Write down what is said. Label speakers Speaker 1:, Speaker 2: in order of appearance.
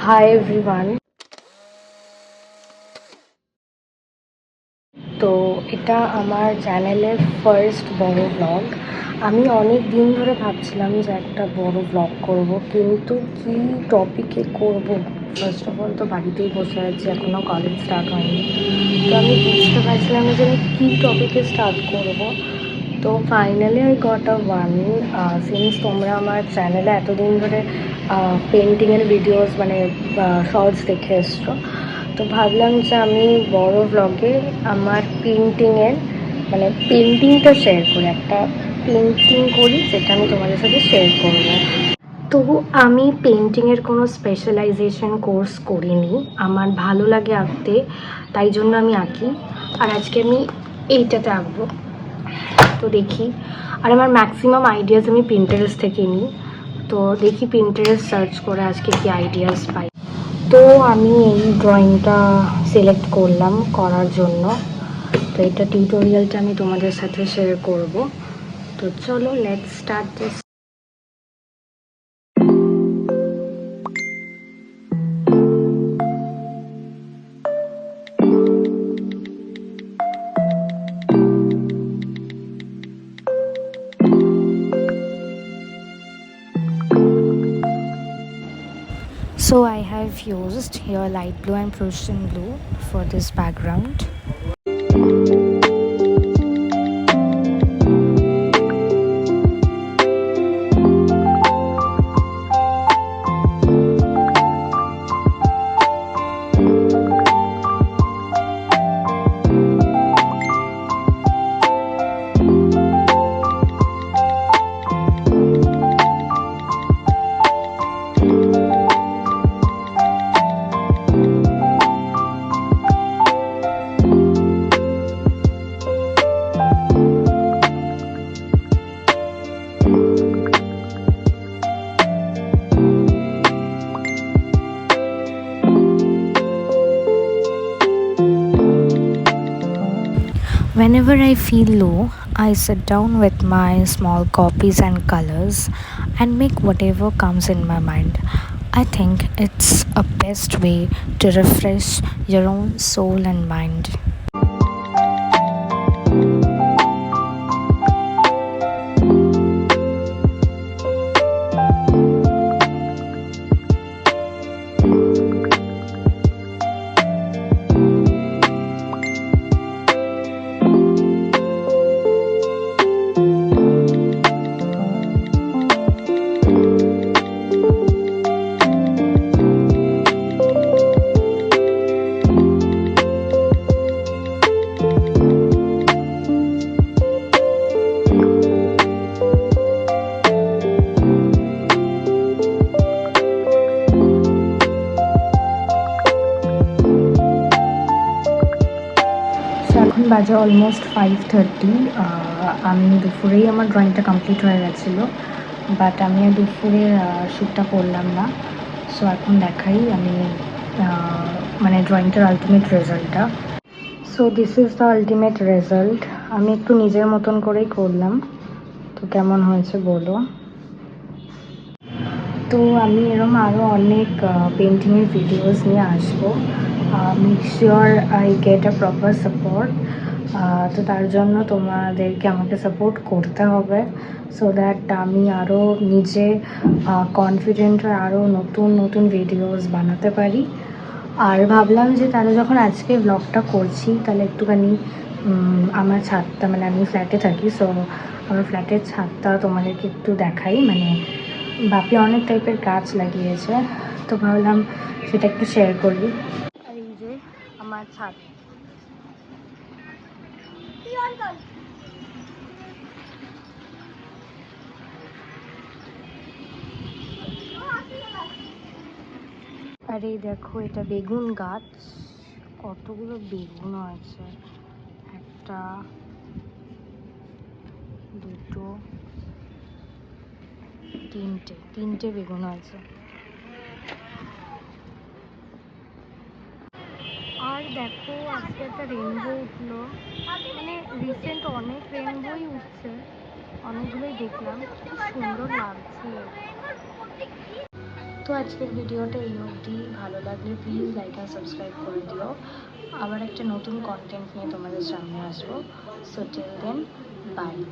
Speaker 1: Hi everyone. তো এটা আমার চ্যানেলের ফার্স্ট বড় ব্লগ। আমি অনেক দিন ধরে ভাবছিলাম যে একটা বড় ব্লগ করব, কিন্তু কি টপিকে করব। ফার্স্ট অফ অল তো বাড়িতেই বসে আছি, এখনও কলেজ স্টার্ট হয়নি। তো আমি বুঝতে পারছিলাম না যে আমি কী টপিকে স্টার্ট করব। তো finally I got a one. Since তোমরা আমার চ্যানেলে এতদিন ধরে পেন্টিংয়ের ভিডিওস মানে শর্টস দেখে এসছো, তো ভাবলাম যে আমি বড় ব্লগে আমার পেন্টিংয়ের মানে পেন্টিংটা শেয়ার করি, একটা পেন্টিং করি যেটা আমি তোমাদের সাথে শেয়ার করবো। তো আমি পেন্টিংয়ের কোনো স্পেশালাইজেশন কোর্স করিনি, আমার ভালো লাগে আঁকতে, তাই জন্য আমি আঁকি। আর আজকে আমি এইটাতে আঁকবো, তো দেখি। আর আমার ম্যাক্সিমাম আইডিয়াস আমি পিন্টারেস্ট থেকে নিই, তো দেখি পিন্টারেস্ট সার্চ করে আজকে কি আইডিয়াস পাই। তো আমি এই ড্রয়িংটা সিলেক্ট করলাম করার জন্য, তো এটা টিউটোরিয়ালটা আমি তোমাদের সাথে শেয়ার করব। তো চলো let's start this. So I have used here light blue and Prussian blue for this background. Whenever I feel low, I sit down with my small copies and colors and make whatever comes in my mind. I think it's a best way to refresh your own soul and mind. এখন বাজে almost 5:30। আমি দুপুরেই আমার ড্রয়িংটা complete হয়ে গেছিলো, but আমি আর দুপুরে শ্যুটটা করলাম না। সো এখন দেখাই আমি মানে ড্রয়িংটার আলটিমেট রেজাল্টটা। So this is the ultimate result. আমি একটু নিজের মতন করেই করলাম, তো কেমন হয়েছে বলো। তো আমি এরকম আরও অনেক পেন্টিংয়ের ভিডিওস নিয়ে আসবো। Make sure I get a proper support. তো তার জন্য তোমাদেরকে আমাকে সাপোর্ট করতে হবে, সো দ্যাট আমি আরও নিজে কনফিডেন্ট হয়ে আরও নতুন নতুন ভিডিওস বানাতে পারি। আর ভাবলাম যে তাহলে যখন আজকে ব্লগটা করছি, তাহলে একটুখানি আমার ছাদটা, মানে আমি ফ্ল্যাটে থাকি, সো আমার ফ্ল্যাটের ছাদটা তোমাদেরকে একটু দেখাই। মানে বাপি অনেক টাইপের গাছ লাগিয়েছে, তো ভাবলাম সেটা একটু শেয়ার করি। আর এই যে আমার ছাদ। আর এই দেখো, এটা বেগুন গাছ, কতগুলো বেগুন আছে, একটা, দুটো, তিনটে বেগুন আছে। আর দেখো আজকে একটা রেনবো উঠলো, মানে রিসেন্ট অনেক রেনবোই উঠছে, অনেকগুলোই দেখলাম, খুব সুন্দর লাগছে। তো আজকের ভিডিওটা এই অবধি। ভালো লাগলে প্লিজ লাইক আর সাবস্ক্রাইব করে দিও। আবার একটা নতুন কন্টেন্ট নিয়ে তোমাদের সামনে আসবো। So till then, by.